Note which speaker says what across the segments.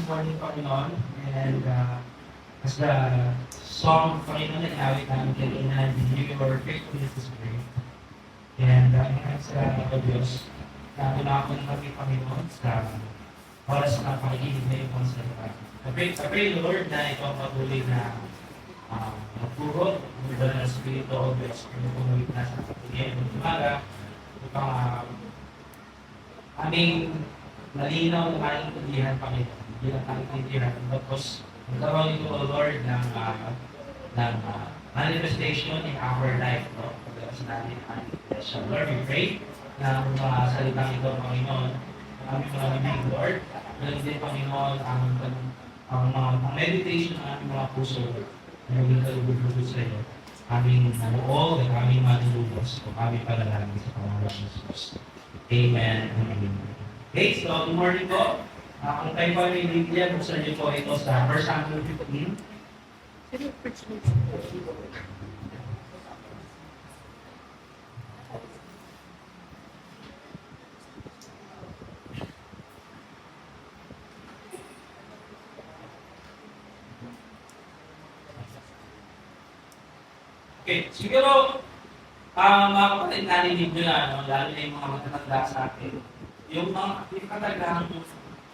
Speaker 1: morning, Panginoon. And as the song, Panginoon, nag-awit namin kanina, your faithfulness is great. And sa Diyos, nahulakon kami, Panginoon, sa oras na pakikinig na iyong mga salita. I pray, Lord, na ito ang patuloy na magpuro, mula ng Espiritu o Diyos, kung pumulit na sa kapatid ng umaga, upang aming malinaw na maintindihan, Panginoon. Hindi lang maintindihan. Tapos, magkaroon ito, O Lord, ng manifestation in our life. No? Pagkakas natin ang manifestation. Lord, we pray na ang mga salitang ito, Panginoon, ang aming mga bibig, Lord, ganun din, Panginoon, ang meditation ng aming mga puso, na maging kalubog-lubog sa iyo. Aming namuo at aming manilubos o aming palalangin sa pangalan ng Jesus. Amen. Amen. Okay, so good morning po. Kung kayo po may Biblia, buksan niyo po ito sa 1 Samuel 15. Okay, siguro, mga kapatid, narinig nyo na, no? Lalo na yung mga matatanda sa akin, yung katagalang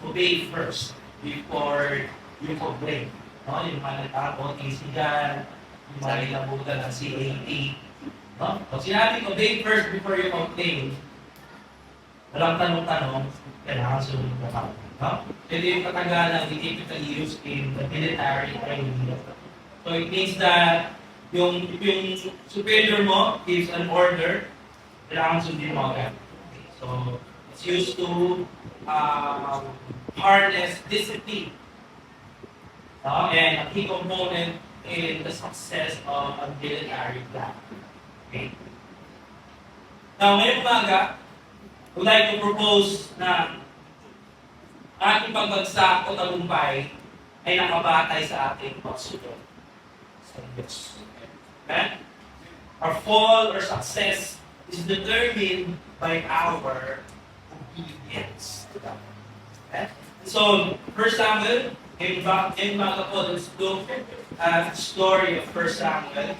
Speaker 1: obey first before you complain. No? Yung mga nagkakot, isigan, yung mga nilabutan ng CAT. No? Pag sinabing obey first before you complain, walang tanong-tanong, kailangan sumunod ka pa. No? Ito yung katagalang we typically use in the military training. So it means that yung superior mo gives an order, kailangan sundin mo agad. Okay. So, it's used to harness discipline. And a key component in the success of a military plan. Okay. Now, ngayong umaga, I would like to propose na ating pagbagsak o tagumpay ay nakabatay sa ating pagsunod sa Diyos. Okay? Our fall or success is determined by our obedience to God. Okay? So, 1 Samuel, in mga po, let's look at the story of 1 Samuel.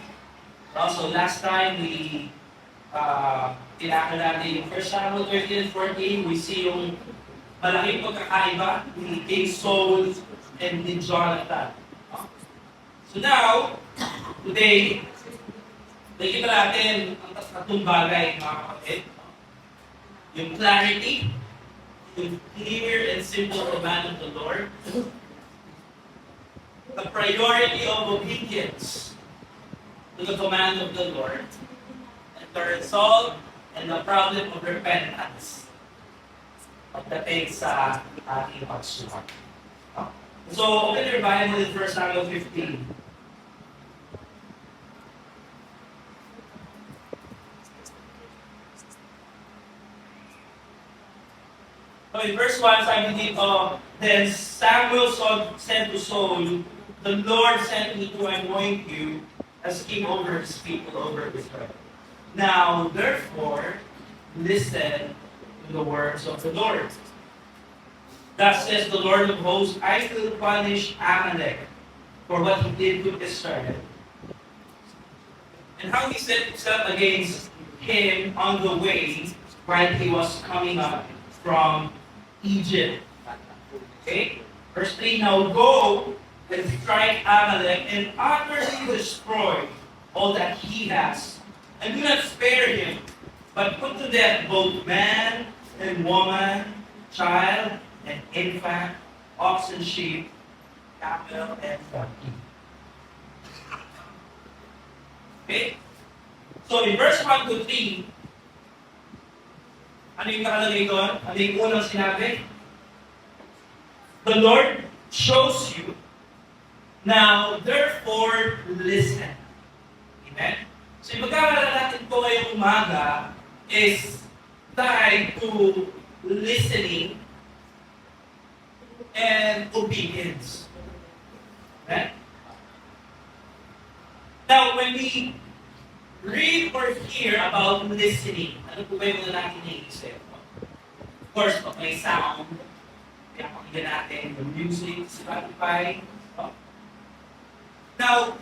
Speaker 1: So, last time we tinakal natin yung 1 Samuel 13 and 14, we see yung malaking pagkakaiba ni King Saul and ni Jonathan. So now, today, nakikita natin ang tatlong bagay, mga kapatid. Yung clarity, yung clear and simple command of the Lord, the priority of obedience to the command of the Lord, and the result and the problem of repentance pagdating sa ating pagsuwag. So, open your Bible in 1 Samuel 15. So in verse 1, sabi dito, then Samuel said to Saul, the Lord sent me to anoint you as king over his people, over Israel. Now, therefore, listen to the words of the Lord. Thus says the Lord of hosts, I will punish Amalek for what he did to Israel, and how he set himself against him on the way while he was coming up from Egypt. Okay? Verse 3, now go and strike Amalek and utterly destroy all that he has. And do not spare him, but put to death both man and woman, child and infant, ox and sheep, camel and donkey. Okay? So in verse 1 to 3, ano yung nakalagay doon? Ano yung unang sinabi? The Lord shows you, now therefore listen. Amen? So yung pagkakala natin po ngayong umaga is tied to listening and obedience. Amen? Now, when we read or hear about listening, ano po ba yung mga natin naiisip? Of course, pag may sound, kaya pakinggan natin yung music, Spotify. Now,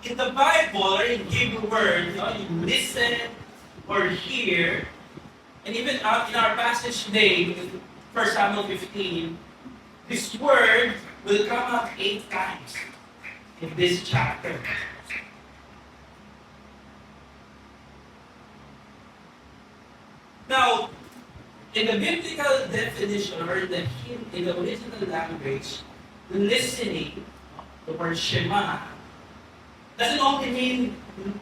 Speaker 1: in the Bible, or in Hebrew word, you listen or hear, and even in our passage today, 1 Samuel 15, this word will come up 8 times in this chapter. Now, in the biblical definition, or in the original language, listening, the word Shema, doesn't only mean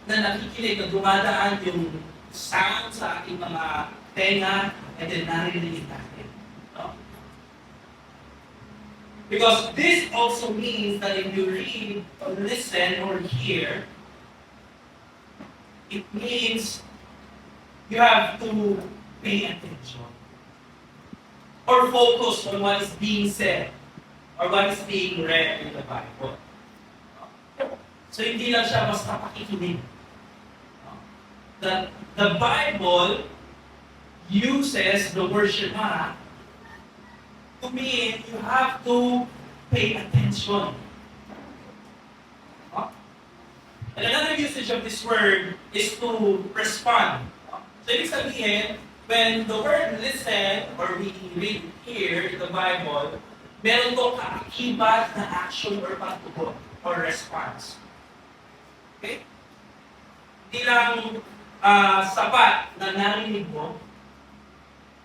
Speaker 1: na nakikinig, na dumadaan yung sound sa ating mga tenga, and then naririnig natin. No? Because this also means that if you read, or listen, or hear, it means you have to pay attention or focus on what is being said or what is being read in the Bible. So hindi lang siya basta pakikinig. The Bible uses the word Shema to mean you have to pay attention. And another usage of this word is to respond. So ibig sabihin, when the word listen or we read here in the Bible, meron to kaakibat na action or pagtugon or response. Okay? Hindi lang sapat na narinig mo.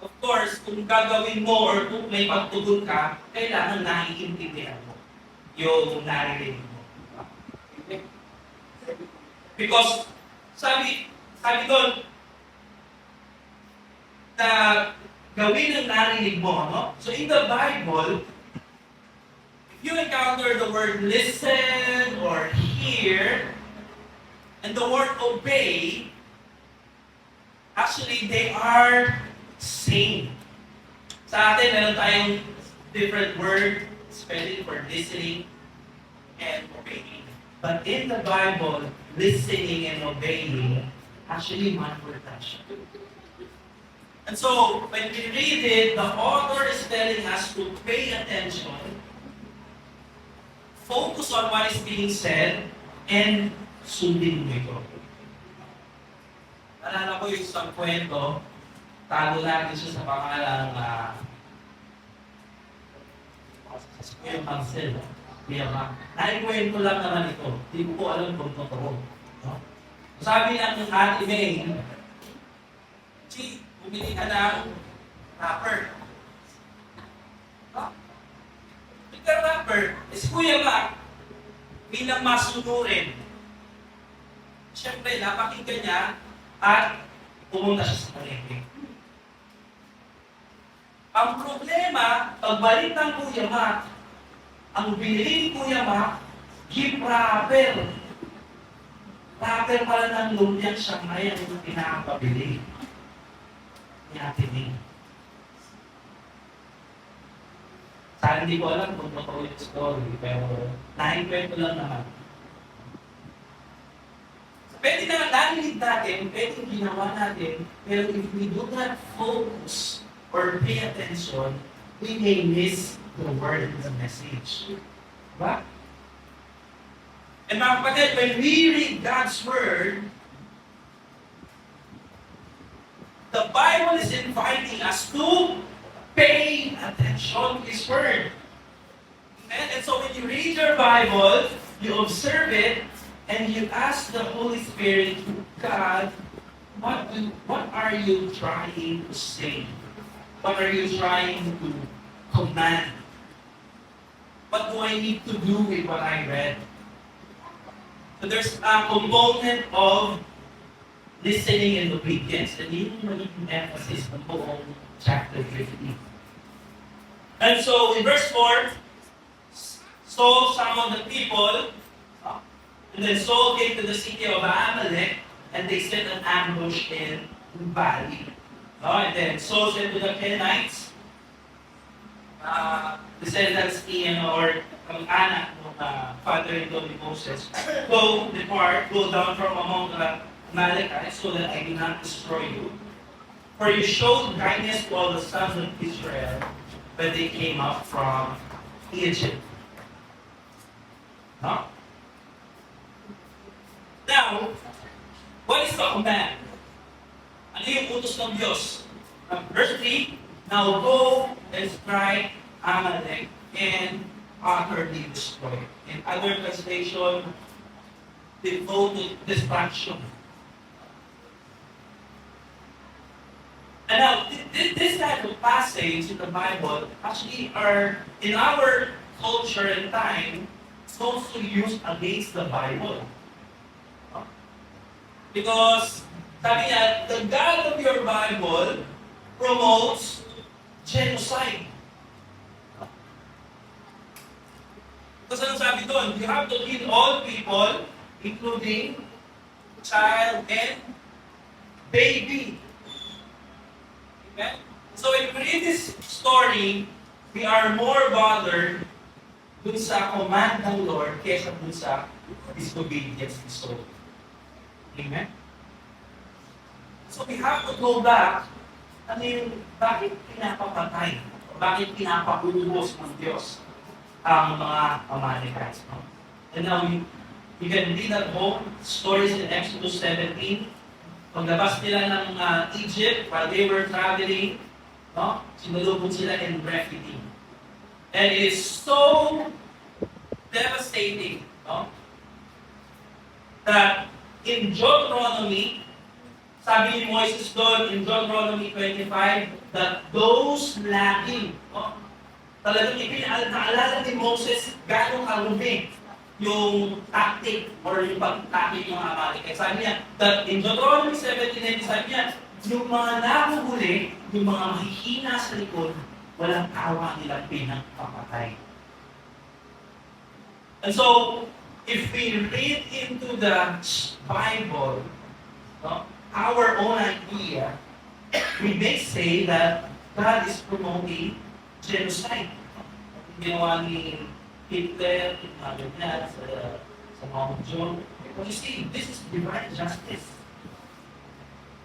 Speaker 1: Of course, kung gagawin mo or kung may pagtugon ka, kailangan naiintindihan mo yung narinig mo. Okay? Because sabi doon, na gawin ang narinig mo, no? So in the Bible, if you encounter the word listen or hear, and the word obey, actually they are same. Sa atin, meron tayong different word spelling for listening and obeying. But in the Bible, listening and obeying, actually one word siya. And so, when we read it, the author is telling us to pay attention, focus on what is being said, and sundin mo ito. Naalala ko yung isang kwento, tago natin siya sa pangalang Kuya Marcel. Naikwento lang naman ito. Hindi ko alam kung totoo. No? Sabi ng Ate May, bumili ka ng rapper. Ika rapper, si Kuya Mac, bilang masunurin. Siyempre, napakinggan niya at pumunta siya sa palengke. Ang problema, pagbalik ng Kuya Mac, ang binili ni Kuya Mac, gift rapper. Rapper pala ng lumpiang Shanghai ang pinakapabili. Natin. Sana hindi ko alam kung totoo yung story, pero naikwento lang naman. Pwede na narinig natin, pwede ginawa natin, pero if we do not focus or pay attention, we may miss the word of the message. Diba? And mga kapatid, when we read God's word, the Bible is inviting us to pay attention to His Word. Amen? And so when you read your Bible, you observe it, and you ask the Holy Spirit, God, what are you trying to say? What are you trying to command? What do I need to do with what I read? So there's a component of listening and obedience, and yun yung magiging emphasis ng buong chapter 15. And so, in verse 4, Saul summoned the people, and then Saul came to the city of Amalek, and they set an ambush in the valley. And then Saul said to the Kenites, descendants or anak ng father-in-law ni Moses, depart, go down from among the Amalekites, so that I do not destroy you. For you showed kindness to all the sons of Israel, when they came up from Egypt. No? Now, what is the command? Ano yung utos ng Diyos? Verse 3, now go and strike Amalek and utterly destroy. In other translation, devote to destruction. And now, this type of passage in the Bible actually are, in our culture and time, it's also used against the Bible. Because, sabi niya, the God of your Bible promotes genocide. Kasi anong sabi doon? You have to kill all people, including child and baby. Okay? So if we read this story, we are more bothered dun sa command ng Lord kaysa dun sa disobedience ni Saul. Amen? So we have to go back, ano yung, bakit pinapapatay? Bakit pinapaubos ng Diyos ang mga Amalekites? No? And now, you can read at home, stories in Exodus 17, paglabas nila ng Egypt while they were traveling, no? Sinulubog sila in refugee. And it is so devastating, no? That in Deuteronomy, sabi ni Moses doon in Deuteronomy 25, that those lacking, no? Talagang naalala ni Moses gano'ng karumi yung tactic or yung pag-tactic ng mga Amalekite. Sabi niya, that in Deuteronomy 17, sabi niya, yung mga nahuhuli, yung mga mahihina sa likod, walang awa nilang pinagpapatay. And so, if we read into the Bible, no, our own idea, we may say that God is promoting genocide. Ginawa ni Hitler, ganyan, sa Mount John. But you see, this is divine justice.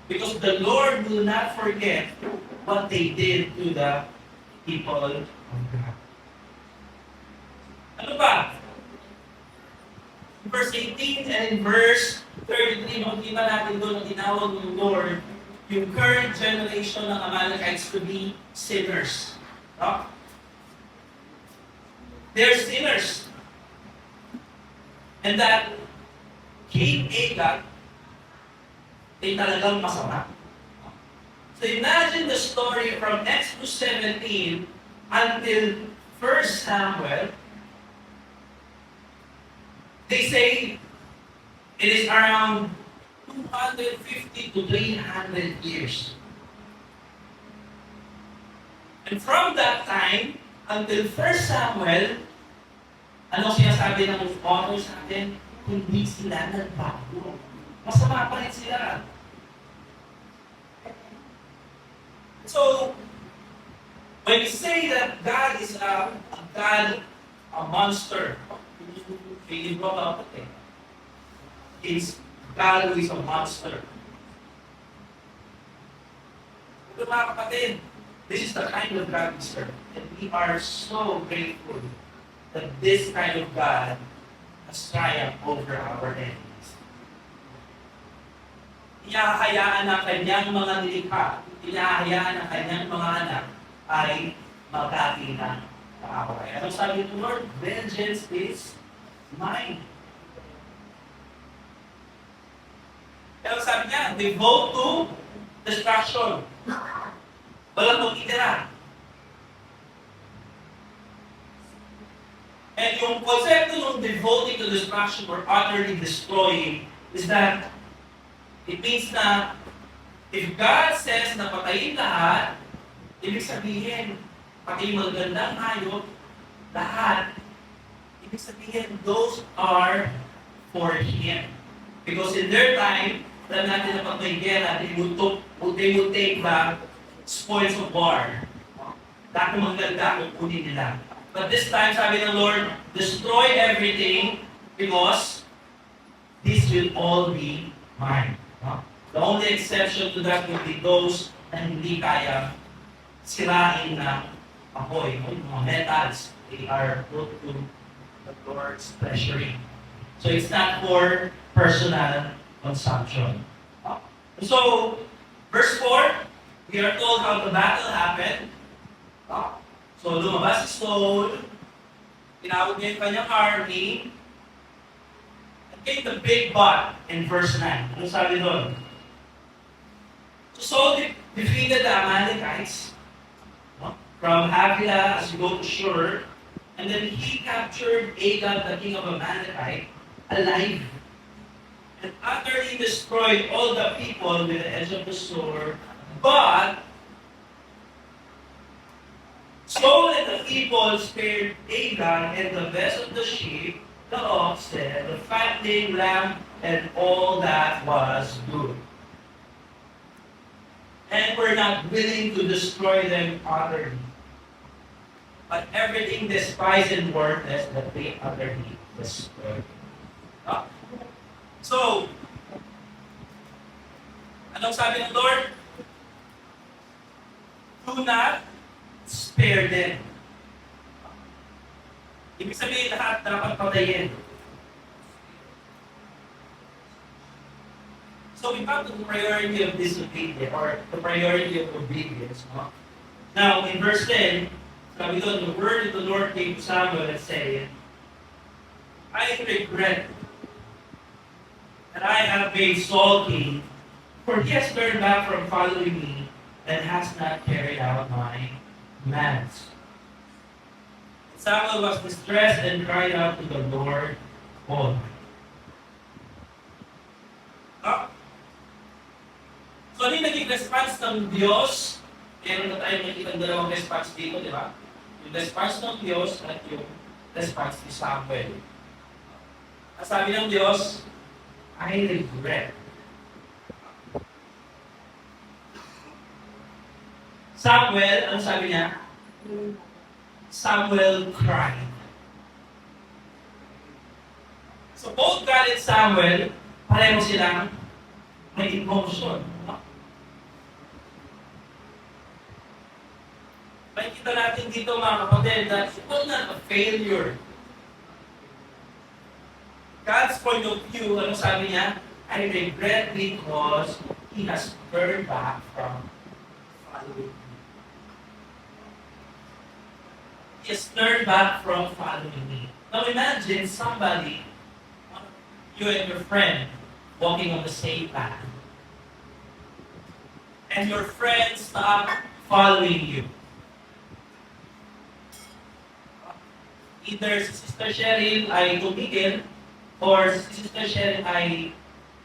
Speaker 1: Because the Lord will not forget what they did to the people of God. Ano ba? In verse 18 and in verse 33, makikita natin doon ang tinawag ng Lord yung current generation ng Amalekites to be sinners. No? They're sinners. And that King Agag ay talagang masama. So imagine the story from Exodus 17 until 1 Samuel. They say it is around 250 to 300 years. And from that time until 1 Samuel, ano sinasabi ng author sa atin? Hindi sila nagbago. Masama pa rin sila. So, when we say that God is a monster, feeling ko about it. It's God who is a monster. Pero mga kapatid, this is the kind of God we serve. And we are so grateful that this kind of God has triumphed over our enemies. Inahayaan ng kanyang mga nilikha, inahayaan ng kanyang mga anak ay magkati ng kaaway. Anong sabi ng Lord? Vengeance is mine. Pero sabi niya, devote to destruction. Walang magtitira. And yung konsepto ng devoting to destruction or utterly destroying is that it means na if God says na patayin lahat, ibig sabihin, pati yung magandang hayop, lahat, ibig sabihin, those are for Him. Because in their time, alam natin na pag may gera, they would take back spoils of war. Lahat ng maganda, kukunin nila. But this time, sabi ng Lord, destroy everything because this will all be mine. The only exception to that will be those na hindi kaya sirain ng apoy, no? Yung mga metals, they are put to the Lord's treasury. So it's not for personal consumption. So, verse 4, we are told how the battle happened. So, lumabas si Saul, tinawag niya yung kanyang army, and came the big but in verse 9. Ano sabi doon? So, Saul defeated the Amalekites from Havilah as you go to Shur, and then he captured Agag, the king of Amalekite, alive. And utterly destroyed all the people with the edge of the sword. But Saul and the people spared Agag and the best of the sheep, the oxen, the fattening lamb, and all that was good. And were not willing to destroy them utterly. But everything despised and worthless that they utterly destroyed. So, anong sabi ng Lord? Do not spare them. Ibig sabihin, lahat dapat patayin. So we come to the priority of disobedience, or the priority of obedience. No? Now, in verse 10, sabi doon, the word of the Lord came to Samuel and saying, I regret that I have made Saul king, for he has turned back from following me and has not carried out my commands. Samuel was distressed and cried out to the Lord Almighty. So, ano yung naging response ng Diyos? Meron na tayo makikita ng dalawang response dito, di ba? Yung response ng Diyos at yung response ni Samuel. Ang sabi ng Diyos, I regret. Samuel, ano sabi niya? Samuel cried. So both God and Samuel, pareho silang may emotion. May kita natin dito mga kapatid that it was not a failure. God's point of view, ano sabi niya? I regret because He has turned back from following me. He has turned back from following me. Now imagine somebody, you and your friend, walking on the same path. And your friend stopped following you. Either si Sister Cheryl ay tumigil, or si Sister Cheryl ay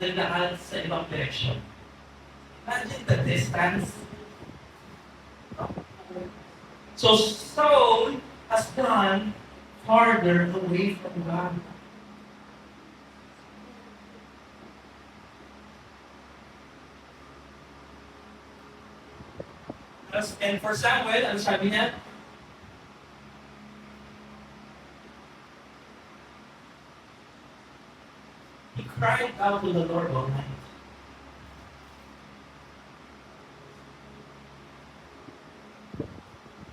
Speaker 1: naglaan sa ibang direksyon. Imagine the distance. So Saul has gone farther away from God. And for Samuel, ano sabi niya? He cried out to the Lord Almighty.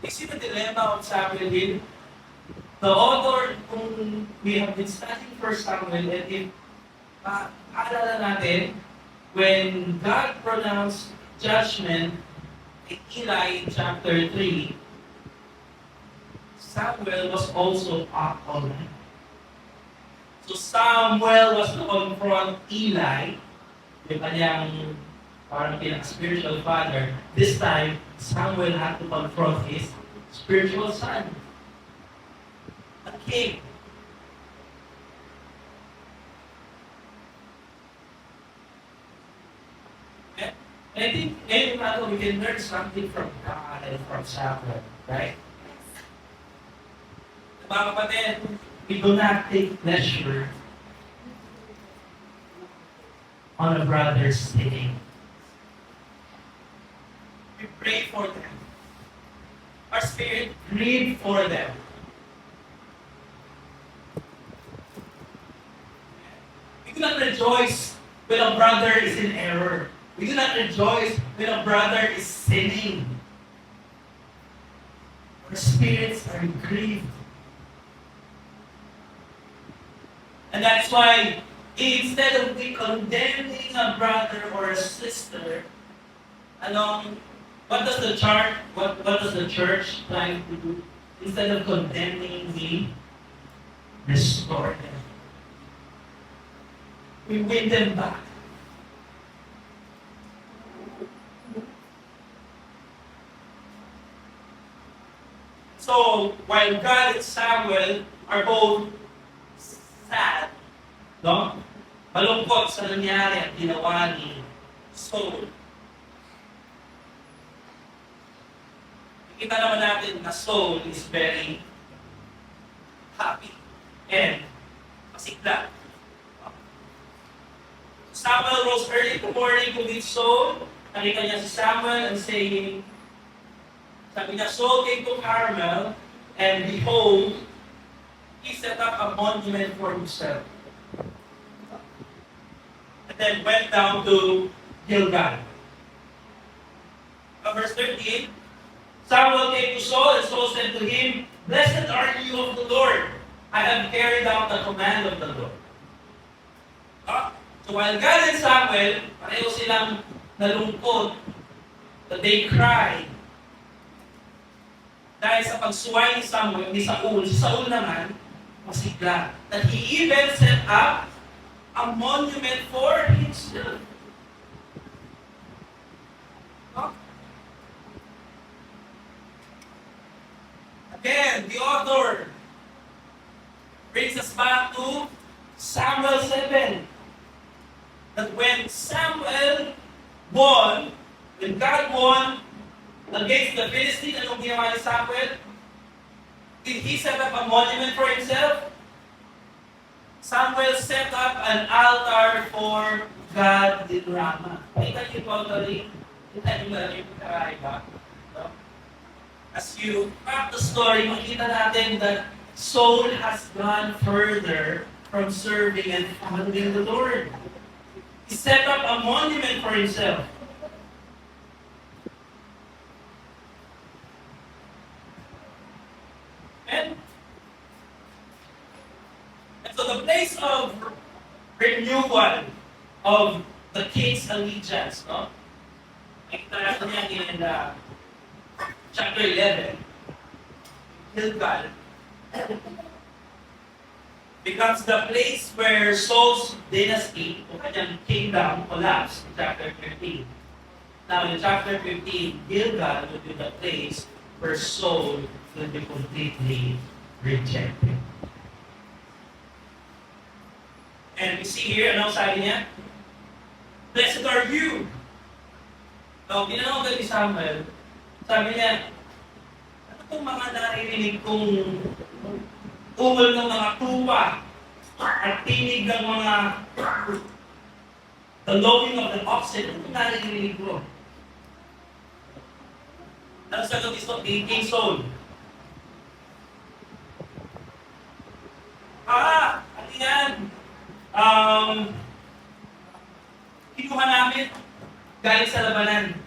Speaker 1: You see the dilemma of Samuel here? The author, kung we have been studying First Samuel, and if aalala natin, when God pronounced judgment in Eli in chapter 3, Samuel was also up all night. So Samuel was to confront Eli, yung kanyang parang pinaka-spiritual father. This time, Samuel had to confront his spiritual son, the king. And I think ngayon we can learn something from God and from Samuel, right? Mga kapatid, we do not take pleasure on a brother's sinning. We pray for them. Our spirit grieve for them. We do not rejoice when a brother is in error. We do not rejoice when a brother is sinning. Our spirits are grieved. And that's why instead of we condemning a brother or a sister, what does the church, what does the church try to do? Instead of condemning me, restore them. We win them back. So, while God and Samuel are both sad, no? Malungkot sa nangyari at ginawa ni Saul. Kita naman natin na Saul is very happy and masigla. Samuel rose early in the morning to meet Saul. Nakita niya si Samuel and saying, sabi niya, Saul came to Carmel, and behold, he set up a monument for himself. And then went down to Gilgal. Verse 13, Samuel came to Saul, and Saul said to him, Blessed are you of the Lord. I have carried out the command of the Lord. So while God and Samuel, pareho silang nalungkot, that they cried, dahil sa pagsuway ni Saul, si Saul naman, masigla. That he even set up a monument for himself. No? Again, the author brings us back to Samuel 7. That when Samuel won, when God won against the Philistines, anong ginawa ni Samuel? Did he set up a monument for himself? Samuel set up an altar for God in Ramah. Kita niyo totally, kita niyo ba yung kakaiba? As you track the story, makita natin that Saul has gone further from serving and following the Lord. He set up a monument for himself. And so the place of renewal of the king's allegiance, no? Nakita natin yan in chapter 11. Gilgal becomes the place where Saul's dynasty, o kanyang kingdom, collapsed in chapter 15. Now in chapter 15, Gilgal will be the place where Saul will be completely rejected. And we see here, ano sabi niya? Blessed are you. So, ginanong ka ni Samuel, sabi niya, ano itong mga naririnig kong ungol ng mga tuwa at tinig ng mga the lowing of the oxen? Ano itong naririnig ko? Ano sagot ni King Saul? Ano yan? Kinuha namin galing sa labanan.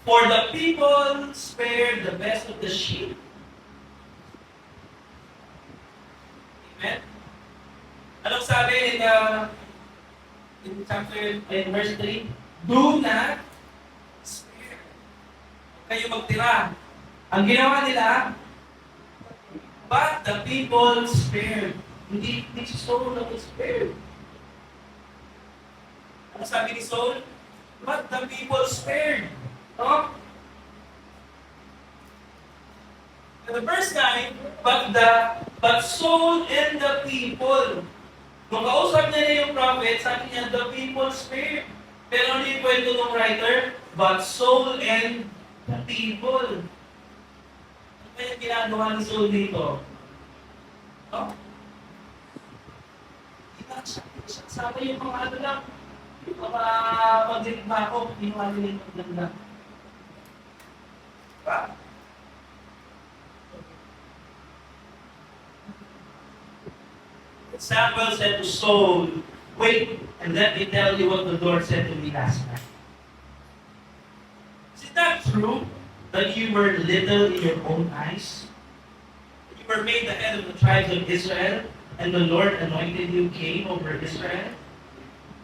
Speaker 1: For the people spared the best of the sheep. Amen? Anong sabi in chapter, in verse 3? Do not spare. Kayo magtira. Ang ginawa nila, but the people spared. Hindi si Saul na spared. Ano sabi ni Saul? But the people spared. No? And the verse 9, but Saul and the people. Nung kausap niya yung prophet, sabi niya, the people spared. Pero ano yung kwento ng writer? But Saul and the people. Ano kaya ginagawa ni Saul dito? No? Sabi yung mga ano lang, yung mga pagdiligma ko, ginawa nila yung pagdagdag. Diba? Samuel said to Saul, wait, and let me tell you what the Lord said to me last night. Is it not true that you were little in your own eyes? You were made the head of the tribes of Israel, and the Lord anointed you king over Israel?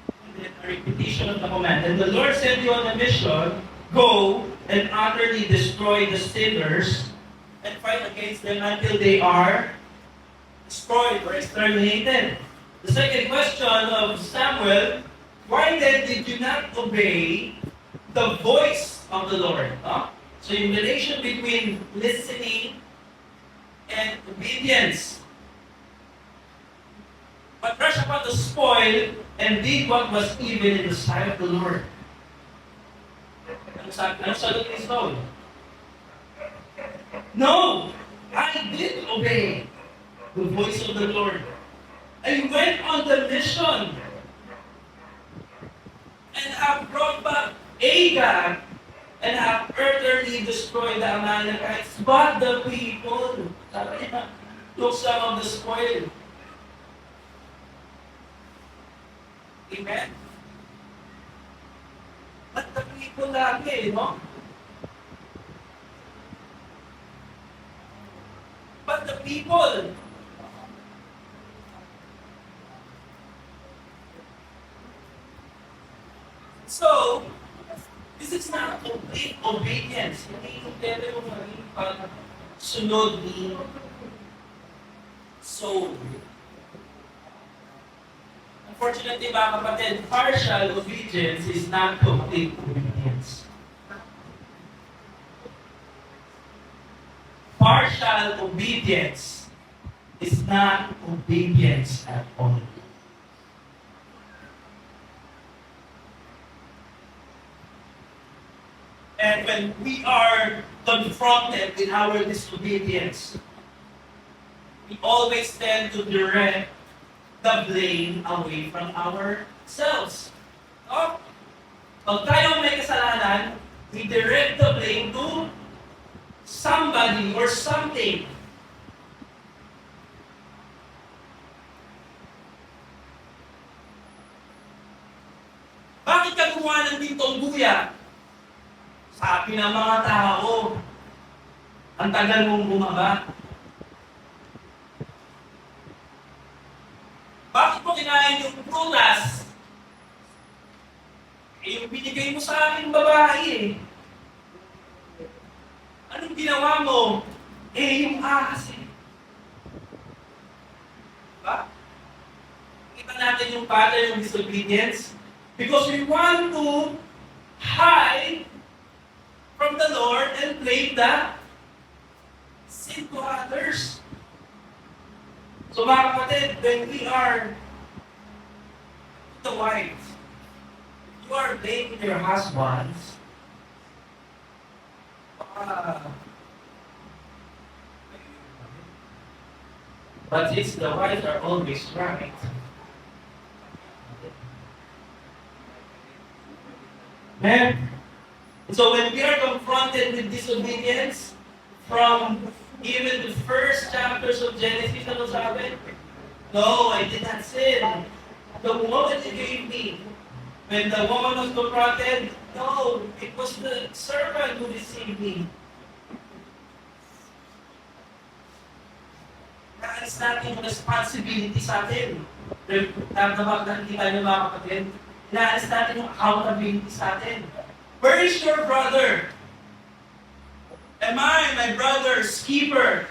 Speaker 1: And then a repetition of the command. And the Lord sent you on a mission, go and utterly destroy the sinners and fight against them until they are destroyed or exterminated. The second question of Samuel, why then did you not obey the voice of the Lord? No? So yung relation between listening and obedience. But rush upon the spoil and did what was evil in the sight of the Lord. Ano sagot ni Saul? No! I did obey the voice of the Lord. I went on the mission and have brought back Agag and have utterly destroyed the Amalekites, but the people, sabi niya, took some of the spoil. Amen? But the people lagi, no? But the people, so, this is not complete obedience. Hindi kompleto yung maging pagsunod ni soul. Unfortunately, mga kapatid, partial obedience is not complete obedience. Partial obedience is not obedience at all. And when we are confronted with our disobedience, we always tend to direct the blame away from ourselves. Oh, pag tayo may kasalanan, we direct the blame to somebody or something. Bakit ka gumawa ng bintong buya? Sabi ng mga tao, ang tagal mong bumaba. Bakit mo kinain yung prutas? Eh, yung binigay mo sa aking babae eh. Anong ginawa mo? Eh, yung ahas eh. Diba? Kita natin yung pattern ng disobedience. Because we want to hide from the Lord and blame the sin to others. So mga kapatid, when we are the wives, you are blaming your husbands. But since the wives are always right, man. So when we are confronted with disobedience, from even the first chapters of Genesis, ano sabi? No, I did not sin. The woman you gave me. When the woman was confronted, no, it was the servant who deceived me. Naalis natin yung responsibility sa atin. Nabagdan kita niyo mga kapatid. Naalis natin yung accountability sa atin. Where is your brother? Am I my brother's keeper?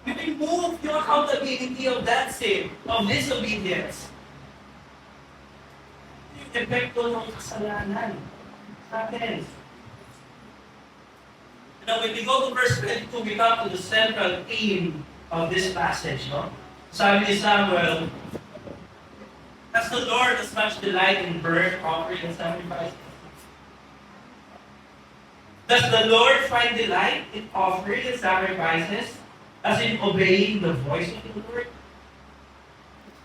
Speaker 1: We remove your accountability of that sin, of disobedience. Yung epekto ng kasalanan sa atin. Now, when we go to verse 22, we come to the central theme of this passage. No? Sabi ni Samuel, does the Lord as much delight in burnt offering and sacrifice? Does the Lord find delight in offering and sacrifices, as in obeying the voice of the Lord?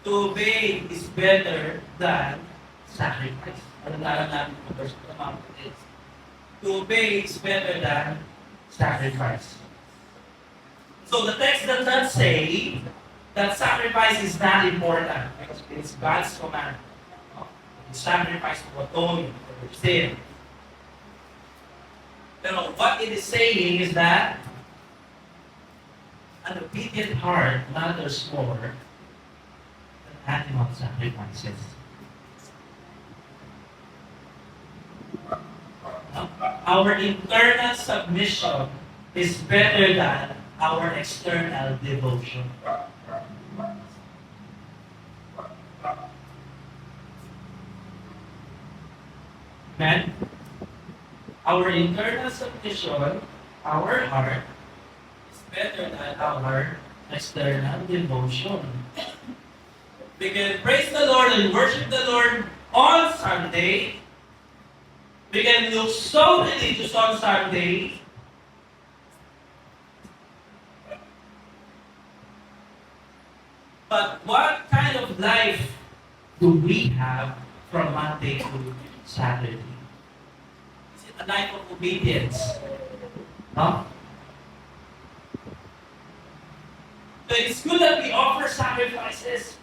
Speaker 1: To obey is better than sacrifice. Ano natin ang verse na is. To obey is better than sacrifice. So the text does not say that sacrifice is not important because it's God's command. Sacrifice to atone for your sin. Pero what it is saying is that an obedient heart matters more than animal sacrifices. Our internal submission is better than our external devotion. Amen? Our internal submission, our heart, is better than our external devotion. We can praise the Lord and worship the Lord on Sunday. We can look so religious on Sunday. But what kind of life do we have from Monday to Saturday? Is it a life of obedience? No? So it's good that we offer sacrifices.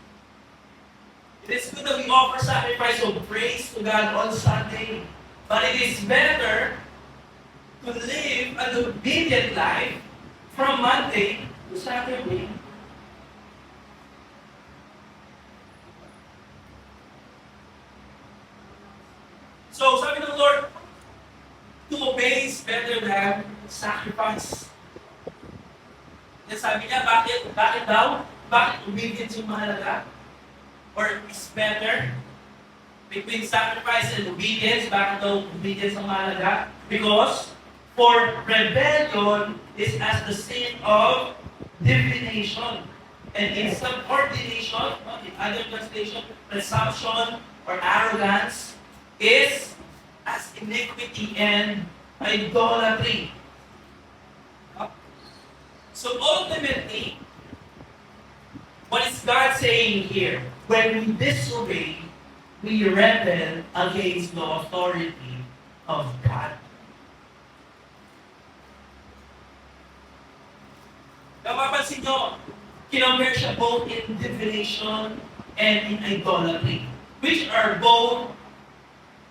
Speaker 1: It is good that we offer sacrifice of praise to God on Sunday. But it is better to live an obedient life from Monday to Saturday. So sabi ng Lord, to obey is better than sacrifice. Then sabi niya, bakit daw? Bakit obedience yung mahalaga? Or is better? Between sacrifice and obedience, bakit daw obedience ang mahalaga? Because for rebellion is as the sin of divination. And in subordination, in other translation, presumption or arrogance is as iniquity and idolatry. So ultimately, what is God saying here? When we disobey, we rebel against the authority of God. Kapapansin nyo, kinompare siya both in divination and in idolatry, which are both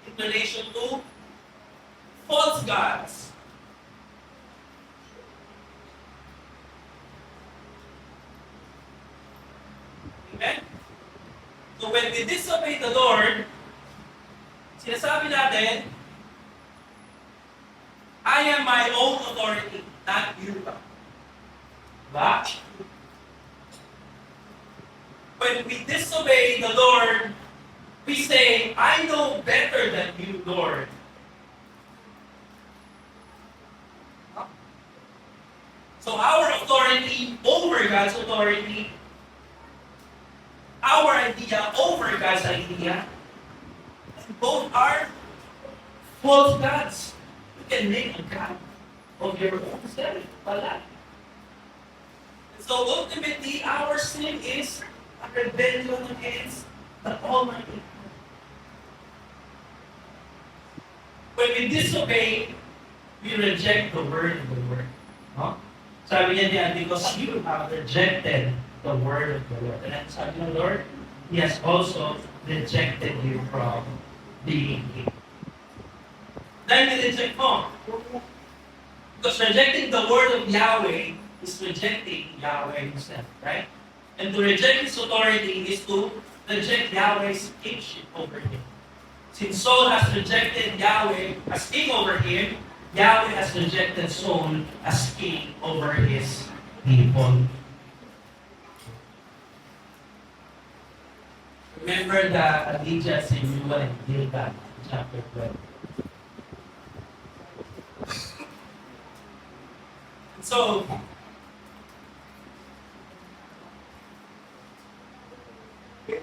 Speaker 1: in relation to false gods. Amen? So when we disobey the Lord, sinasabi natin, I am my own authority, not you. Diba? When we disobey the Lord, we say, I know better than you, Lord. So our authority over God's authority, our idea over God's idea, both are false gods. You can make a god of your own self. Wala. So ultimately, our sin is a rebellion against the Almighty. When we disobey, we reject the word of the Lord. No? Sabi niya diyan, because you have rejected the word of the Lord. And then sabi ng Lord, He has also rejected you from being King. Dahil nireject mo. Because rejecting the word of Yahweh is rejecting Yahweh Himself, right? And to reject His authority is to reject Yahweh's kingship over him. Since Saul has rejected Yahweh as king over him, Yahweh has rejected Saul as king over his people. Remember the allegiance in Reuel and Gilgal, chapter 12. So, is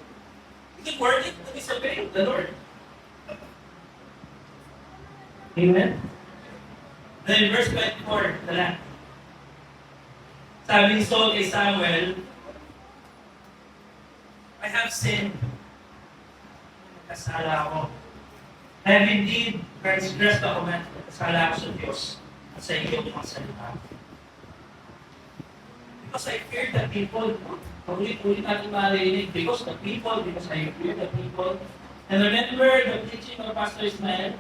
Speaker 1: it worth it to disobey the Lord? Amen? Then in verse 24, tala. Sabi ni Saul kay Samuel, I have sinned. Kasala ako. I have indeed transgressed the commandment. Kasala ako sa Diyos at sa iyong mga salita. Because I fear the people. Paulit-ulit natin marinig. Because I fear the people. And remember the teaching of Pastor Ismael.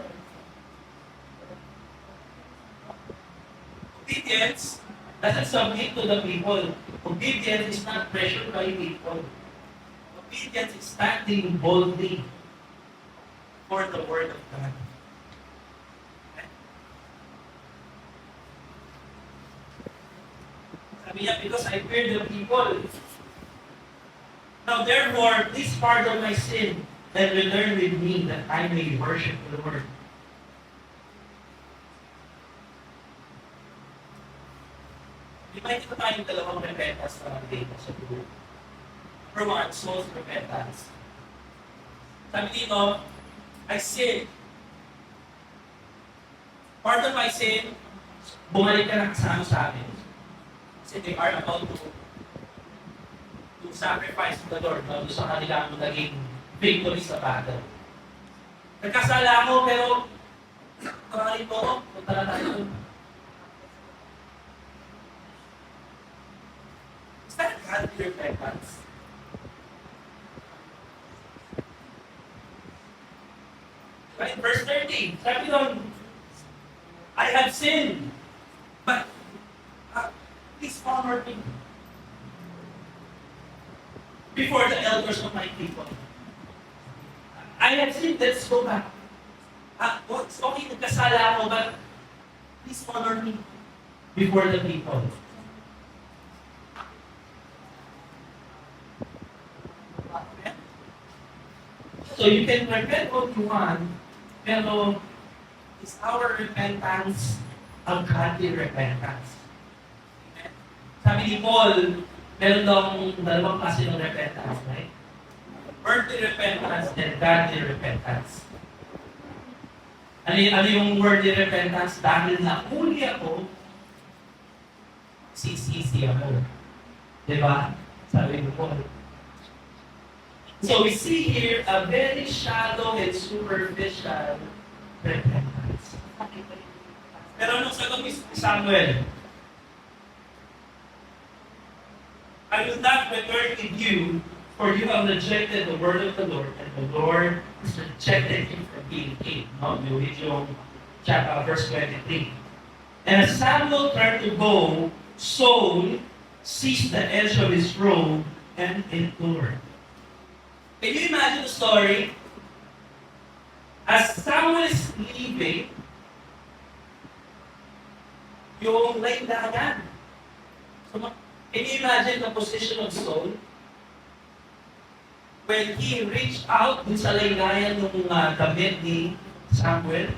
Speaker 1: Obedience doesn't submit to the people. Obedience is not pressured by people. Obedience is standing boldly for the word of God. Sabi niya, because I fear the people. Now therefore, please pardon my sin and return with me that I may worship the Lord. Di ba ito tayong dalawang repentance na dito sa buhay? Number one, soul's repentance. Sabi dito, I sin. Pardon my sin, bumalik ka na kasama sa amin. Kasi they are about to sacrifice to the Lord, no? Sa kanila ang naging victory sa battle. Nagkasala ako, pero maraming po ako, punta na tayo. Is that godly repentance? Right? Verse 30, sabi doon, I have sinned, but please honor me before the elders of my people. I have sinned, let's go back. It's okay, nagkasala ako, but please honor me before the people. So you can repent what you want, pero is our repentance a godly repentance? Amen? Sabi ni Paul, meron daw dalawang klase ng repentance, right? Earthly repentance and godly repentance. Ano yung worldly repentance? Dahil nahuli ako, sisisi ako. Diba? Sabi ni Paul. So we see here a very shallow and superficial repentance. Pero anong sagot ni Samuel? I will not return with you, for you have rejected the word of the Lord, and the Lord has rejected you from being king. No? You read yung verse 23. And as Samuel turned to go, Saul seized the edge of his robe and endured. Can you imagine the story? As Samuel is leaving, yung laylayan. So, can you imagine the position of Saul? When he reached out dun sa laylayan ng damit ni Samuel,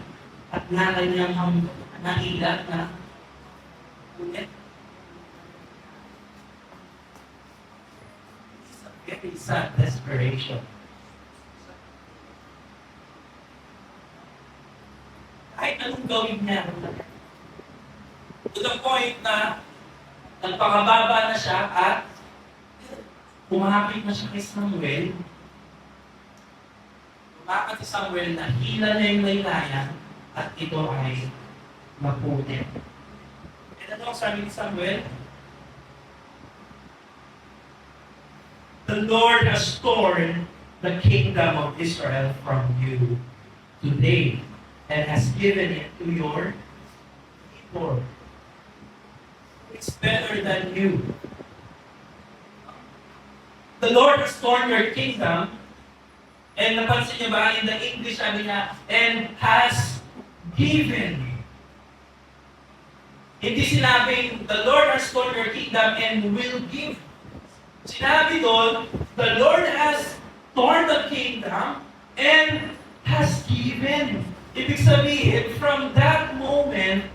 Speaker 1: at nakanyang nahilat na ulit. Very sad desperation. Kahit anong gawin niya, to the point na nagpakababa na siya at kumapit na siya kay Samuel. Kumapit si Samuel na hila na yung laylayan at ito ay mapunit. And ano ang sabi ni Samuel? The Lord has torn the kingdom of Israel from you today and has given it to your people. It's better than you. The Lord has torn your kingdom, and napansin niyo ba in the English sabi niya, and has given. Hindi sinabing, the Lord has torn your kingdom and will give. Sinabi doon, the Lord has torn the kingdom and has given. Ibig sabihin, from that moment,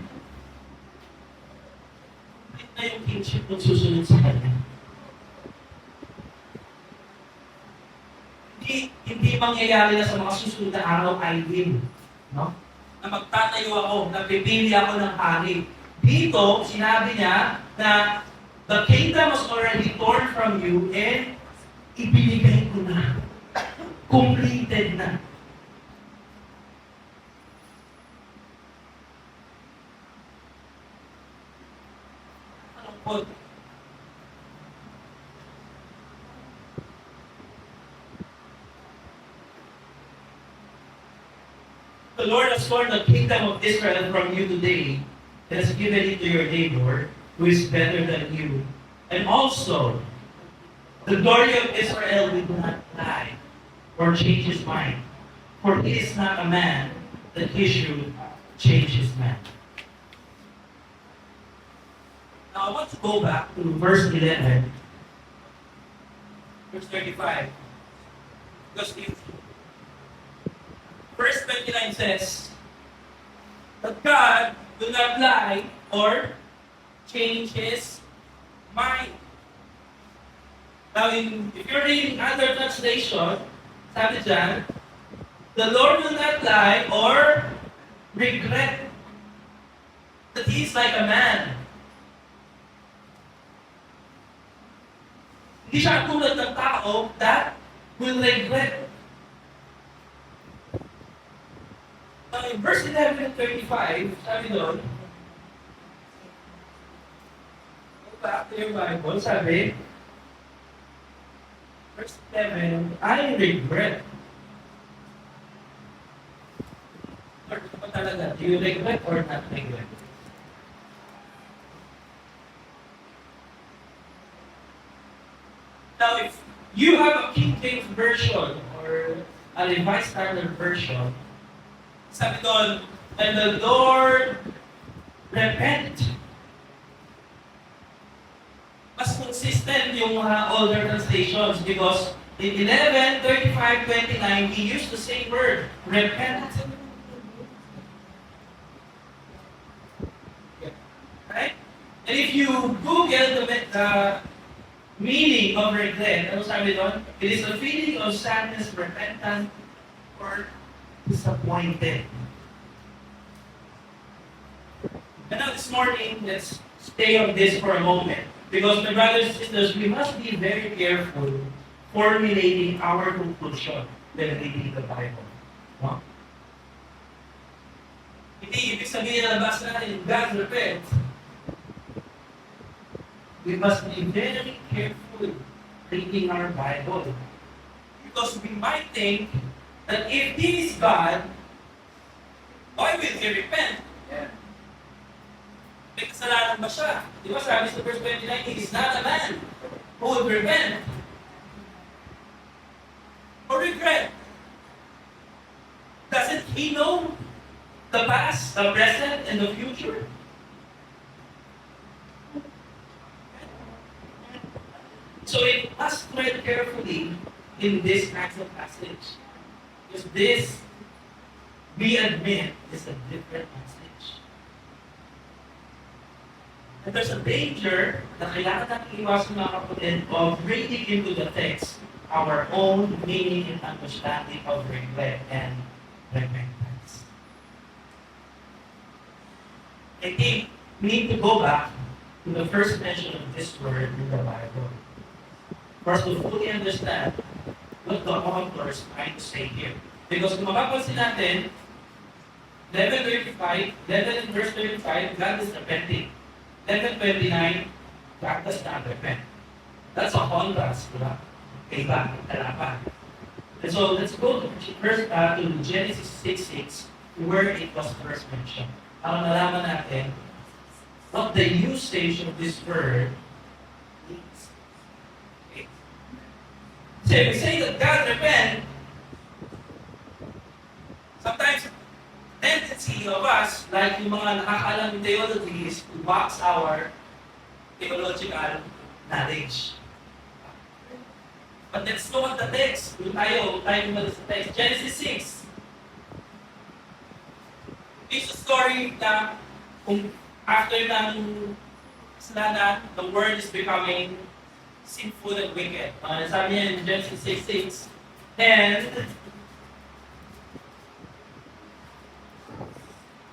Speaker 1: na yung kingship ng susunod sa kanya. Hindi mangyayari na sa mga susunod na araw ay win. No? Na magtatayo ako, na pipili ako ng hari. Dito, sinabi niya na the kingdom was already torn from you and ibinigay ko na. Completed na. Anong po? The Lord has torn the kingdom of Israel from you today Let us give it to your neighbor who is better than you. And also, the glory of Israel will not lie or change his mind. For he is not a man that he should change his mind. Now I want to go back to verse 11, verse 35. Because if verse 29 says that God will not lie or change his mind. Now, if you're reading other translation, sabi dyan, the Lord will not lie or regret that he is like a man. Hindi siya tulad ng tao that will regret. Now, in verse 11 and 35, sabi doon, go back to your Bible, sabi, verse 11, I regret. Lord, ano ba talaga? Do you regret or not regret? Now, if you have a King James version or a Revised Standard version, sabi doon, and the Lord repent. Mas consistent yung mga older translations because in 11, 35, 29, he used the same word, repent. Right? And if you Google the meaning of regret, ano sabi doon? It is a feeling of sadness, repentance, or disappointed. And now this morning, let's stay on this for a moment. Because my brothers and sisters, we must be very careful formulating our conclusion when reading the Bible. No? Hindi ibig sabihin na nabasa natin, God repent. We must be very careful reading our Bible. Because we might think that if this is God, why will He repent? Yeah. May kasalanan ba siya? Di ba sabi sa verse 29, He is not a man who would repent or regret. Doesn't He know the past, the present, and the future? So we must tread carefully in this kind of passage. Because this, we admit, is a different message. And there's a danger na kailangan natin iwasan mga kapatid of reading into the text our own meaning and understanding of regret and repentance. I think we need to go back to the first mention of this word in the Bible for us to fully understand what the author is trying to say here. Because kung mapapansin natin, 11:35, 11 and verse 35, God is repenting. 11:29, God does not repent. That's a contrast, di ba? Iba, kalaban. And so let's go to Genesis 6:6, where it was first mentioned. Para nalaman natin what the usage of this word means. Okay. So if we say that God repent, sometimes tendency of us, like yung mga nakakaalam ng theology, is to box our theological knowledge. But let's go at the text. Yung tayo muna sa text. Genesis 6. It's a story na kung after ng kasalanan, the world is becoming sinful and wicked. Sabi niya in Genesis 6:6. And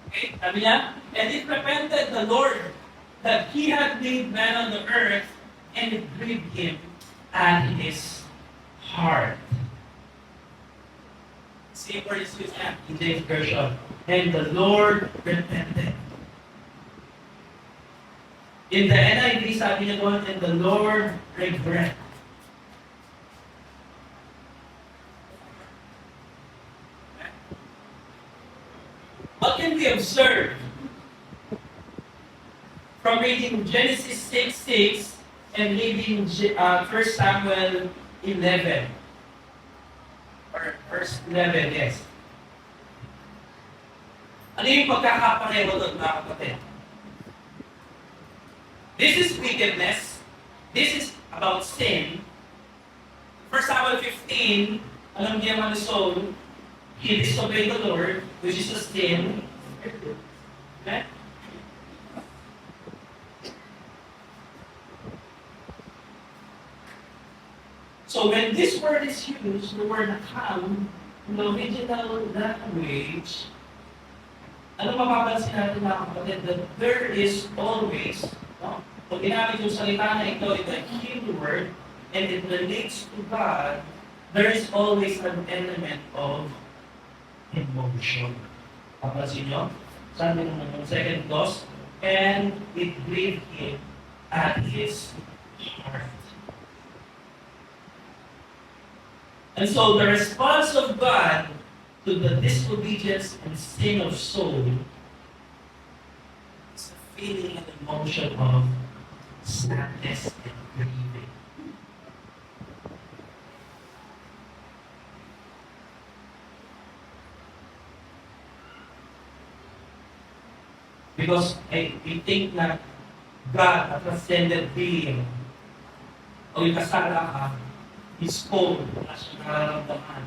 Speaker 1: okay, sabi niya, and it repented the Lord that He had made man on the earth, and it grieved Him at His heart. Same word is used in James version. And the Lord repented. In the NIV, sabi niya doon, and the Lord regret. What can we observe from reading Genesis 6:6 and reading 1 Samuel 11. Or verse 11, yes. Ano yung pagkakapareho doon, mga kapatid? This is wickedness. This is about sin. 1 Samuel 15, alam niya man Saul, he disobeyed the Lord, which is a sin. Okay? So when this word is used, the word nakam, in the original language, ano mapapansin natin mga kapatid, that there is always, no? Pag ginamit yung salita na ito, ito ay Hebrew word, and it relates to God, there is always an element of emotion. Papansin nyo? Sabi naman yung second clause, and it grieved him at his heart. And so the response of God to the disobedience and sin of Saul is a feeling and emotion of sadness and grieving. Because we think na God, a transcendent being, o yung kasala ka, is cold, wala siyang nararamdaman.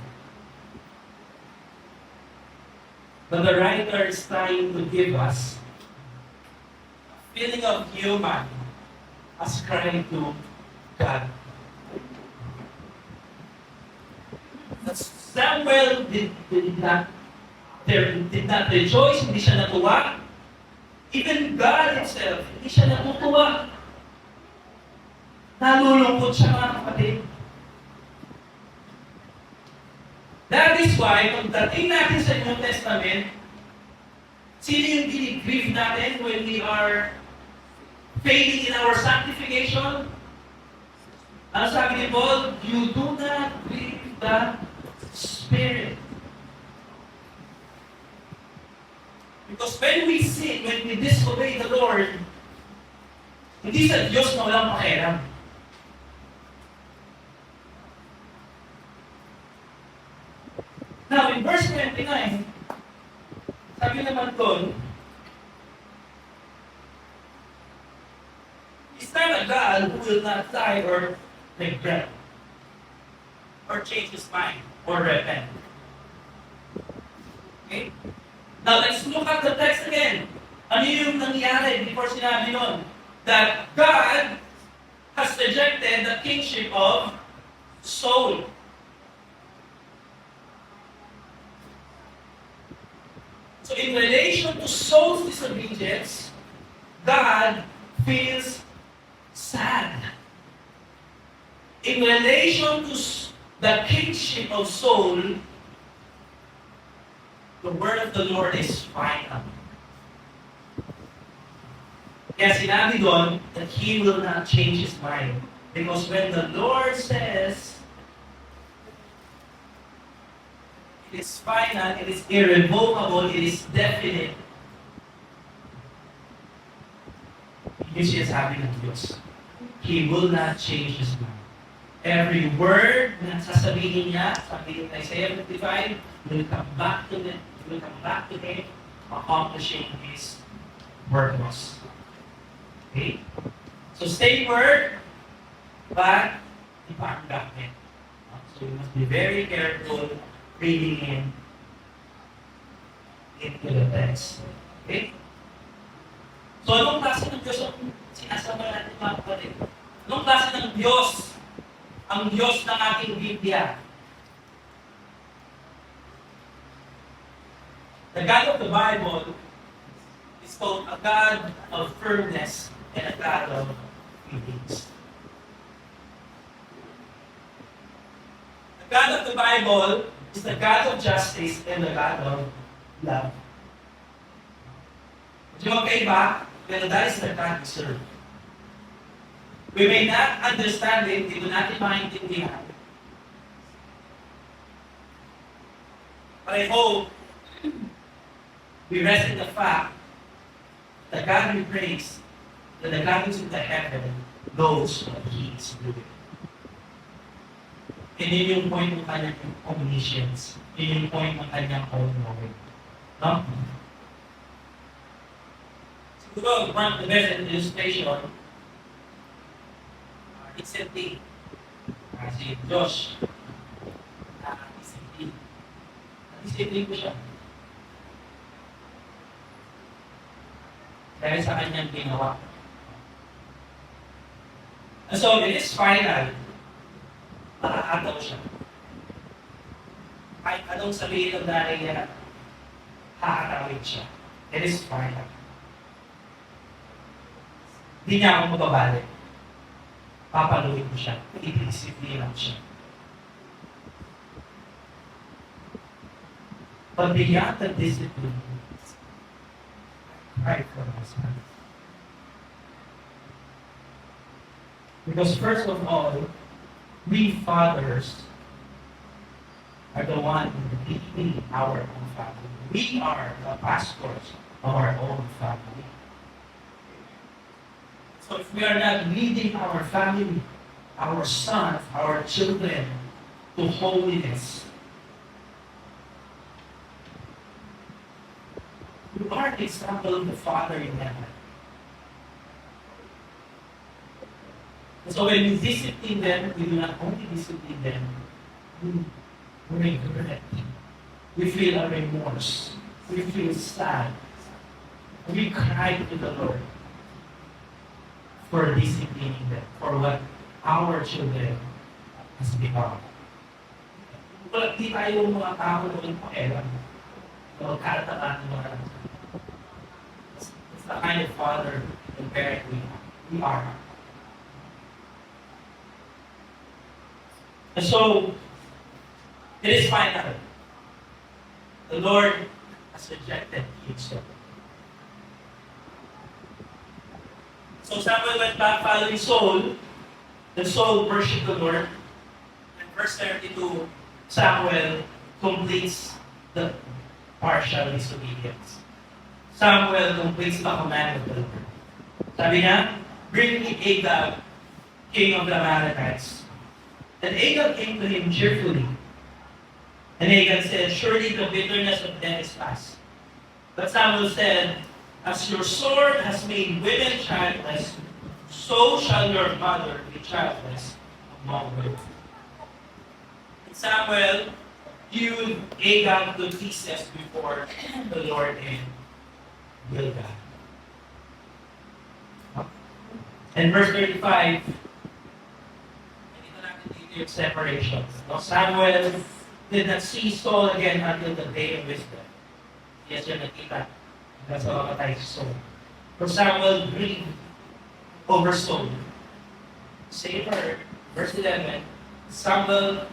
Speaker 1: But the writer is trying to give us a feeling of human ascribing to God. That Samuel did not rejoice, hindi siya natuwa. Even God himself, hindi siya natutuwa. Nalulungkot siya, mga kapatid. That is why, pagdating natin sa New Testament, sino yung dinigrieve natin when we are failing in our sanctification? Ano sabi ni Paul? You do not grieve the Spirit. Because when we sin, when we disobey the Lord, hindi sa Diyos na walang pakialam. Now, in verse 29, sabi naman doon, it's not a God who will not die or regret, or change his mind, or repent. Okay? Now, let's look at the text again. Ano yung nangyari before sinabi nun? That God has rejected the kingship of Saul. So in relation to Saul's disobedience, God feels sad. In relation to the kingship of Saul, the word of the Lord is final. Kaya sinabi doon that He will not change His mind. Because when the Lord says, it is final, it is irrevocable, it is definite, yun siya sabi ng Diyos. He will not change His mind. Every word na sasabihin niya, sabi ng Isaiah 55, will come back to Him, accomplishing His purpose. Okay? So same word, but iba ang gamit. So you must be very careful reading into the text. Okay? So anong klase ng Diyos ang sinasama natin, mga kapatid? Anong klase ng Diyos ang Diyos ng ating Biblia? The God of the Bible is called a God of firmness and a God of feelings. The God of the Bible is the God of justice and the God of love. Di ba kaiba? Pero that is the God we serve. We may not understand it, hindi natin maintindihan. But I hope we rest in the fact that God we praise that the guidance of the heaven knows what He is doing. And yun yung point ng kanyang omniscience. Yun yung point ng kanyang all-knowing. No? Siguro, one of the best illustration, recently, si Josh, discipline ko siya. Dahil sa kanyang ginawa. And so, it is final. Makakataw siya. Kahit anong sabihin ng nanay niya, kakatawin siya. It is final. Hindi niya ako mababalik. Papaluin ko siya. Ididisiplina ko siya. But beyond the discipline, I cry for my son. Because first of all, we fathers are the one leading our own family. We are the pastors of our own family. So if we are not leading our family, our sons, our children to holiness, we are the example of the Father in heaven. So when we discipline them, we do not only discipline them, we regret. We feel a remorse. We feel sad. We cry to the Lord for disciplining them, for what our children has become. Wala, di tayo mga tao noon po ewan. Magkatataan ng mga it's the kind of father and parent we are. And so, it is final. The Lord has rejected himself. So Samuel went back following Saul, and Saul worshipped the Lord. And verse 32, Samuel completes the partial disobedience. Samuel completes the command of the Lord. Sabi niya, bring me Agag, king of the Amalekites. And Agag came to him cheerfully. And Agag said, surely the bitterness of death is past. But Samuel said, as your sword has made women childless, so shall your mother be childless among women. And Samuel hewed Agag to pieces before the Lord in Gilgal. And verse 35, yung separation. No, Samuel did not see Saul again until the day of wisdom. Yes, yun nakita. That's all matay si Saul. For Samuel grieved over Saul. Same word, verse 11, Samuel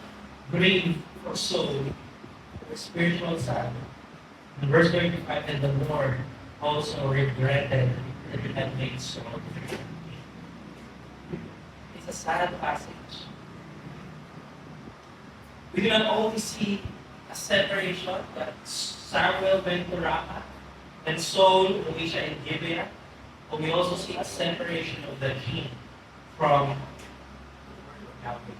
Speaker 1: grieved for Saul, the spiritual son. And verse 35, and the Lord also regretted that he had made Saul. It's a sad passage. We do not only see a separation that Samuel went to Ramah and Saul uwi siya in Gibeah, but we also see a separation of the king from Yahweh.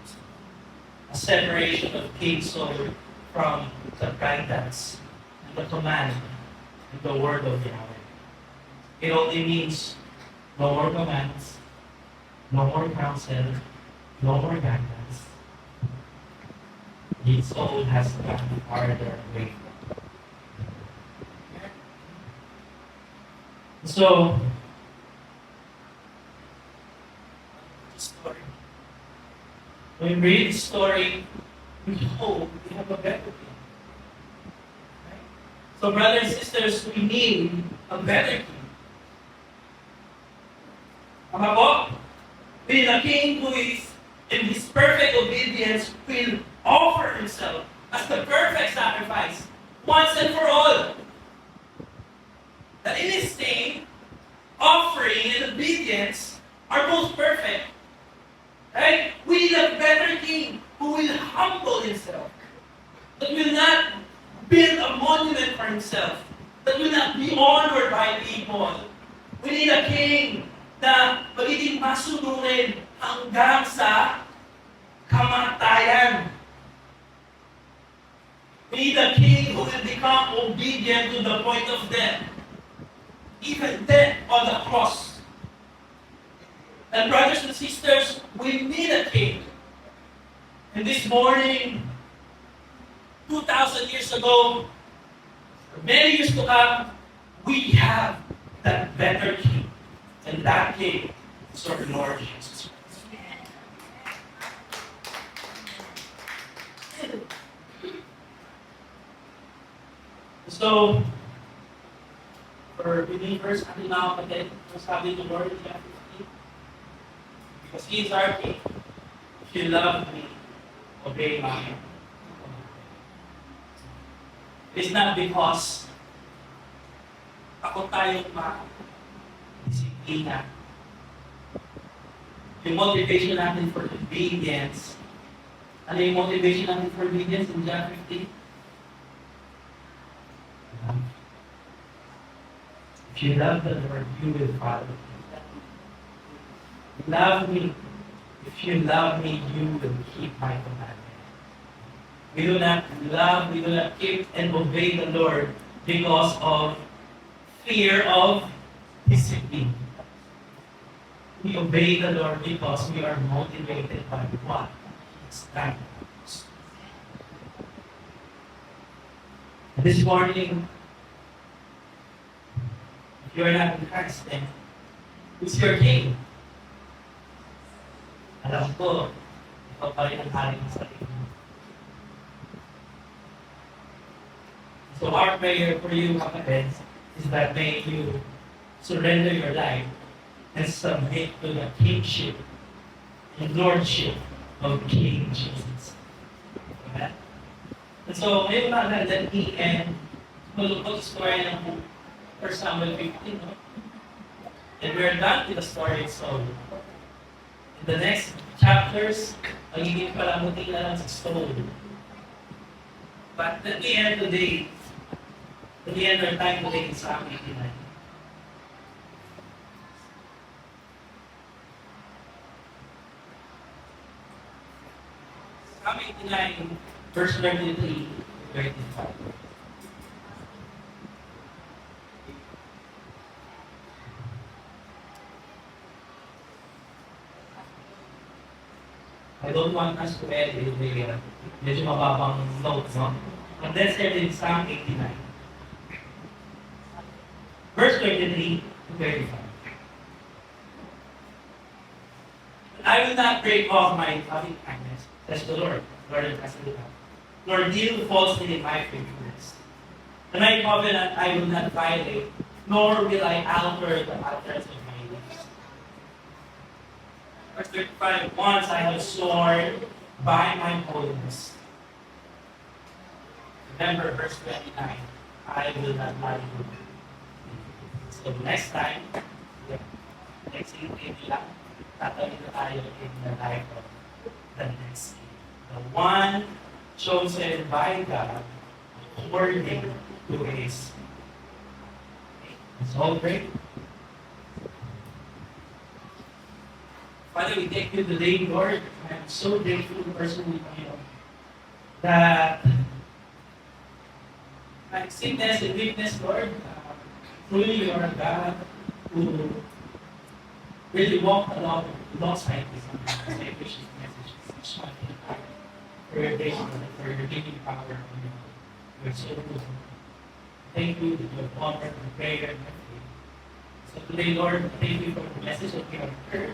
Speaker 1: A separation of King Saul from the guidance and the command and the word of Yahweh. It only means no more commands, no more counsel, no more guidance. His soul has gone farther away. So, story. When we read the story, we hope we have a better king. Right? So, brothers and sisters, we need a better king. Tama po? We need a king who is in his perfect obedience will offer himself as the perfect sacrifice once and for all. That in his name, offering and obedience are both perfect. Right? We need a better king who will humble himself. That will not build a monument for himself. That will not be honored by people. We need a king na magiging masunurin hanggang sa kamatayan. We need a king who will become obedient to the point of death. Even death on the cross. And brothers and sisters, we need a king. And this morning, 2,000 years ago, many years to come, we have that better king. And that king is our Lord Jesus Christ. So, for believers, until now, kapatid, sabi ng Lord in John 15, because He is our king. If you love me, obey my command. It's not because ako tayong disiplina. Yung motivation natin for obedience. Ano yung motivation natin for obedience in John 15? If you love the Lord, you will follow me. Love me. If you love me, you will keep my commandments. We do not love, we do not keep and obey the Lord because of fear of discipline. We obey the Lord because we are motivated by what He's done. This morning, if you are not in Christ, then who's your king? Alam ko, ikaw pa rin ang hari ng sarili mo. So our prayer for you, kapatid, is that may you surrender your life and submit to the kingship and lordship of King Jesus. Amen? And so, ngayon mga let me end malungkot story ng 1 Samuel 15. No? And we're done with the story. So, in the next chapters, magiging palamuti na lang sa story. But at the end of the our time today in Psalm 89. Psalm 89, verse 33 to 35. I don't want us to edit the medyo mababang notes, no? And that's said in Psalm 89. Verse 23 to 35. I will not break off my loving kindness, says the Lord. Lord, Lord, deal falsely in my faithfulness. And my covenant I will not violate, nor will I alter the utterance of my lips. Verse 35, once I have sworn by my holiness. Remember verse 29, I will not lie to you. So next time, next evening lang, tatawin na tayo in the life of the next king. The one chosen by God according to His. Let's all pray. Father, we thank you today, Lord. I'm so grateful personally, that my sickness and weakness, Lord, truly you are a God who really walked alongside me sometimes. I wish this message is such an impact for your day, for your giving power. You're so good. Thank you that you have honored my prayer and my faith. So today, Lord, thank you for the message that we have heard.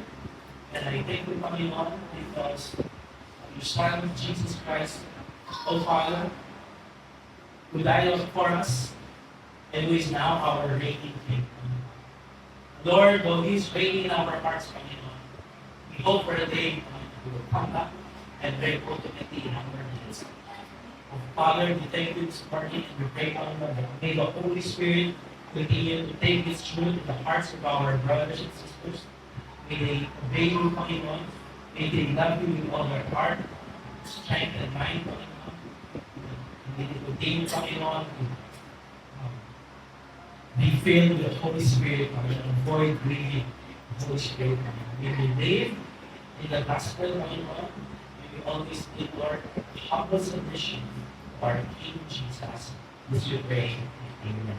Speaker 1: And I thank you, Panginoon, because of your Son, Jesus Christ, O Father, who died for us, and who is now our reigning King. Lord, though He is reigning in our hearts, Panginoon, we hope for a day He will come back and reign ultimately in our midst. Oh, Father, we thank you this morning and we pray, Panginoon, that may the Holy Spirit continue to take this truth in the hearts of our brothers and sisters. May they obey you, Panginoon. May they love you with all their heart, strength, and mind, Panginoon. May they continue, Panginoon, to be filled with the Holy Spirit, Panginoon. Avoid grieving Holy Spirit. We believe in the gospel of our Lord. We always give Lord humble submission to our King Jesus. This we pray. Amen.